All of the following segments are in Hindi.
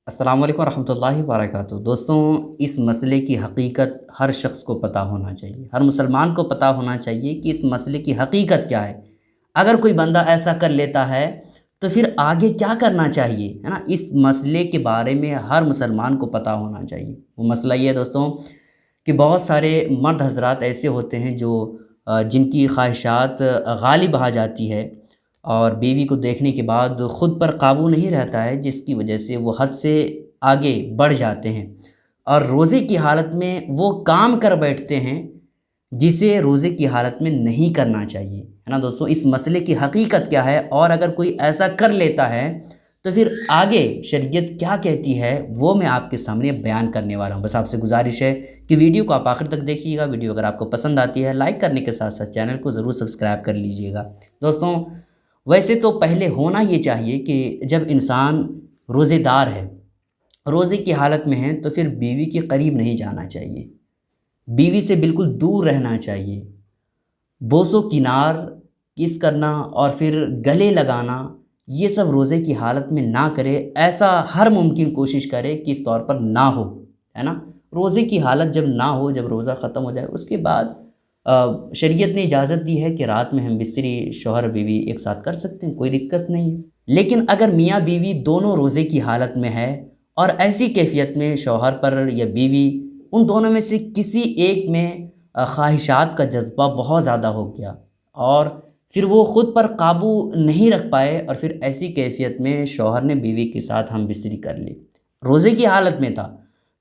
अस्सलाम वालेकुम रहमतुल्लाहि व बरकातुहू। दोस्तों, इस मसले की हकीकत हर शख्स को पता होना चाहिए, हर मुसलमान को पता होना चाहिए कि इस मसले की हकीकत क्या है। अगर कोई बंदा ऐसा कर लेता है तो फिर आगे क्या करना चाहिए, है ना। इस मसले के बारे में हर मुसलमान को पता होना चाहिए। वो मसला ये है दोस्तों कि बहुत सारे मर्द हज़रात ऐसे होते हैं जो जिनकी ख्वाहिशात गालिब आ जाती है और बीवी को देखने के बाद ख़ुद पर काबू नहीं रहता है, जिसकी वजह से वो हद से आगे बढ़ जाते हैं और रोज़े की हालत में वो काम कर बैठते हैं जिसे रोज़े की हालत में नहीं करना चाहिए, है ना। दोस्तों, इस मसले की हकीकत क्या है और अगर कोई ऐसा कर लेता है तो फिर आगे शरीयत क्या कहती है वो मैं आपके सामने बयान करने वाला हूँ। बस आपसे गुजारिश है कि वीडियो को आप आखिर तक देखिएगा। वीडियो अगर आपको पसंद आती है लाइक करने के साथ साथ चैनल को ज़रूर सब्सक्राइब कर लीजिएगा। दोस्तों, वैसे तो पहले होना ये चाहिए कि जब इंसान रोज़ेदार है, रोज़े की हालत में है, तो फिर बीवी के करीब नहीं जाना चाहिए, बीवी से बिल्कुल दूर रहना चाहिए। बोसो किनार, किस करना और फिर गले लगाना, ये सब रोज़े की हालत में ना करे। ऐसा हर मुमकिन कोशिश करे कि इस तौर पर ना हो, है ना। रोज़े की हालत जब ना हो, जब रोज़ा ख़त्म हो जाए, उसके बाद शरीयत ने इजाज़त दी है कि रात में हम बिस्तरी शौहर बीवी एक साथ कर सकते हैं, कोई दिक्कत नहीं है। लेकिन अगर मियाँ बीवी दोनों रोज़े की हालत में है और ऐसी कैफियत में शौहर पर या बीवी, उन दोनों में से किसी एक में ख्वाहिशात का जज्बा बहुत ज़्यादा हो गया और फिर वो ख़ुद पर काबू नहीं रख पाए और फिर ऐसी कैफियत में शौहर ने बीवी के साथ हम बिस्तरी कर ली, रोज़े की हालत में था,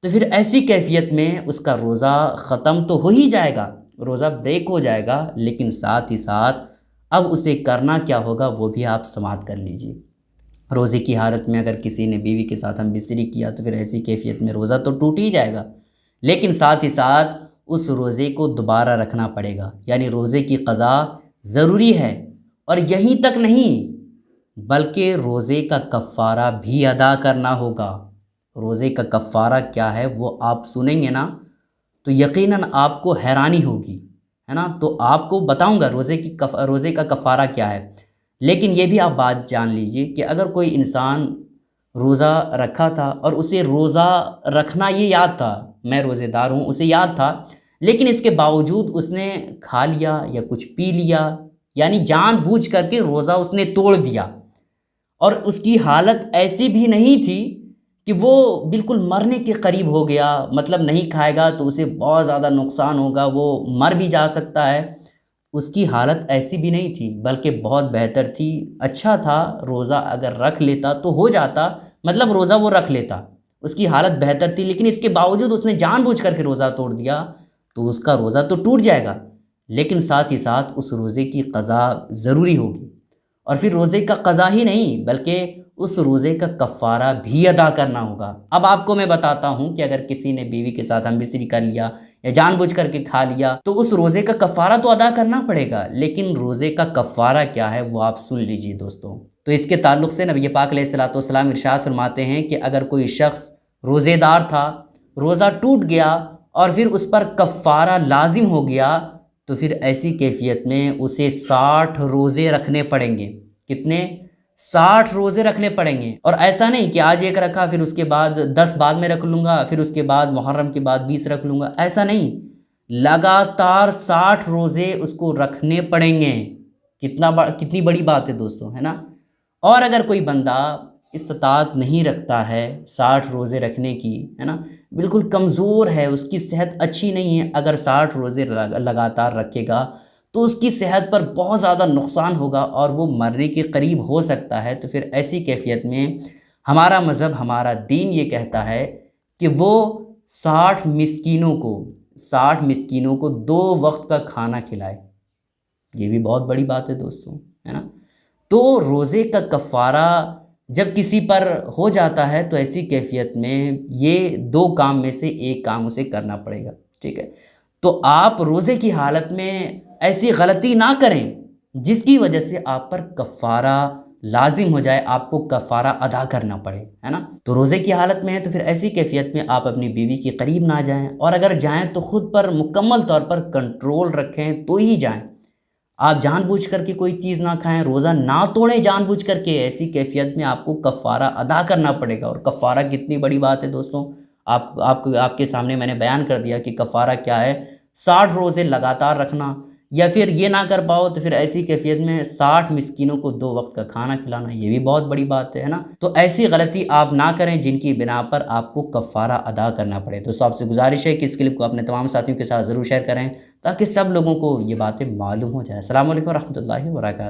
तो फिर ऐसी कैफियत में उसका रोज़ा ख़त्म तो हो ही जाएगा, रोज़ा ब्रेक हो जाएगा, लेकिन साथ ही साथ अब उसे करना क्या होगा वो भी आप समाअत कर लीजिए। रोज़े की हालत में अगर किसी ने बीवी के साथ हम बिस्तरी किया तो फिर ऐसी कैफियत में रोज़ा तो टूट ही जाएगा, लेकिन साथ ही साथ उस रोज़े को दोबारा रखना पड़ेगा, यानी रोज़े की क़ज़ा ज़रूरी है। और यहीं तक नहीं बल्कि रोज़े का कफ़ारा भी अदा करना होगा। रोज़े का कफ़ारा क्या है वो आप सुनेंगे ना तो यकीनन आपको हैरानी होगी, है ना। तो आपको बताऊंगा रोज़े का कफ़ारा क्या है। लेकिन ये भी आप बात जान लीजिए कि अगर कोई इंसान रोज़ा रखा था और उसे रोज़ा रखना ये याद था, मैं रोज़ेदार हूँ, उसे याद था, लेकिन इसके बावजूद उसने खा लिया या कुछ पी लिया, यानी जानबूझ करके रोज़ा उसने तोड़ दिया और उसकी हालत ऐसी भी नहीं थी कि वो बिल्कुल मरने के करीब हो गया, मतलब नहीं खाएगा तो उसे बहुत ज़्यादा नुकसान होगा, वो मर भी जा सकता है। उसकी हालत ऐसी भी नहीं थी, बल्कि बहुत बेहतर थी, अच्छा था। रोज़ा अगर रख लेता तो हो जाता, मतलब रोज़ा वो रख लेता, उसकी हालत बेहतर थी, लेकिन इसके बावजूद उसने जानबूझ करके रोज़ा तोड़ दिया तो उसका रोज़ा तो टूट जाएगा, लेकिन साथ ही साथ उस रोज़े की क़ज़ा ज़रूरी होगी। और फिर रोज़े का क़ज़ा ही नहीं बल्कि उस रोज़े का कफ़ारा भी अदा करना होगा। अब आपको मैं बताता हूँ कि अगर किसी ने बीवी के साथ हम बिस्तरी कर लिया या जानबूझ करके खा लिया तो उस रोज़े का कफ़ारा तो अदा करना पड़ेगा, लेकिन रोज़े का कफ़ारा क्या है वो आप सुन लीजिए दोस्तों। तो इसके ताल्लुक़ से नबी पाक अलैहिस्सलाम इरशाद फरमाते हैं कि अगर कोई शख्स रोज़ेदार था, रोज़ा टूट गया और फिर उस पर कफ़ारा लाजिम हो गया तो फिर ऐसी कैफियत में उसे 60 रोज़े रखने पड़ेंगे। कितने? 60 रोज़े रखने पड़ेंगे। और ऐसा नहीं कि आज एक रखा फिर उसके बाद 10 बाद में रख लूँगा, फिर उसके बाद मुहर्रम के बाद 20 रख लूँगा, ऐसा नहीं, लगातार 60 रोज़े उसको रखने पड़ेंगे। कितनी बड़ी बात है दोस्तों, है ना। और अगर कोई बंदा इस्तात नहीं रखता है 60 रोज़े रखने की, है ना, बिल्कुल कमज़ोर है, उसकी सेहत अच्छी नहीं है, अगर 60 रोज़े लगातार रखेगा तो उसकी सेहत पर बहुत ज़्यादा नुकसान होगा और वो मरने के करीब हो सकता है। तो फिर ऐसी कैफियत में हमारा मज़हब, हमारा दीन ये कहता है कि वो 60 मिस्कीनों को 2 वक्त का खाना खिलाए। ये भी बहुत बड़ी बात है दोस्तों, है ना। तो रोज़े का कफ़ारा जब किसी पर हो जाता है तो ऐसी कैफियत में ये 2 काम में से एक काम उसे करना पड़ेगा, ठीक है। तो आप रोज़े की हालत में ऐसी गलती ना करें जिसकी वजह से आप पर कफ़ारा लाजिम हो जाए, आपको कफ़ारा अदा करना पड़े, है ना। तो रोज़े की हालत में है तो फिर ऐसी कैफियत में आप अपनी बीवी के करीब ना जाएं, और अगर जाएं तो ख़ुद पर मुकम्मल तौर पर कंट्रोल रखें तो ही जाएं। आप जानबूझ करके कोई चीज़ ना खाएं, रोज़ा ना तोड़ें जानबूझ करके, ऐसी कैफियत में आपको कफ़ारा अदा करना पड़ेगा। और कफ़ारा कितनी बड़ी बात है दोस्तों, आपके सामने मैंने बयान कर दिया कि कफ़ारा क्या है। 60 रोज़े लगातार रखना, या फिर ये ना कर पाओ तो फिर ऐसी कैफियत में 60 मिस्कीनों को 2 वक्त का खाना खिलाना, ये भी बहुत बड़ी बात है ना। तो ऐसी गलती आप ना करें जिनकी बिना पर आपको कफ़ारा अदा करना पड़े। दोस्तों आपसे गुजारिश है कि इस क्लिप को अपने तमाम साथियों के साथ ज़रूर शेयर करें, ताकि सब लोगों को ये बातें मालूम हो जाए। अस्सलाम वालेकुम रहमतुल्लाहि व बरकातहू।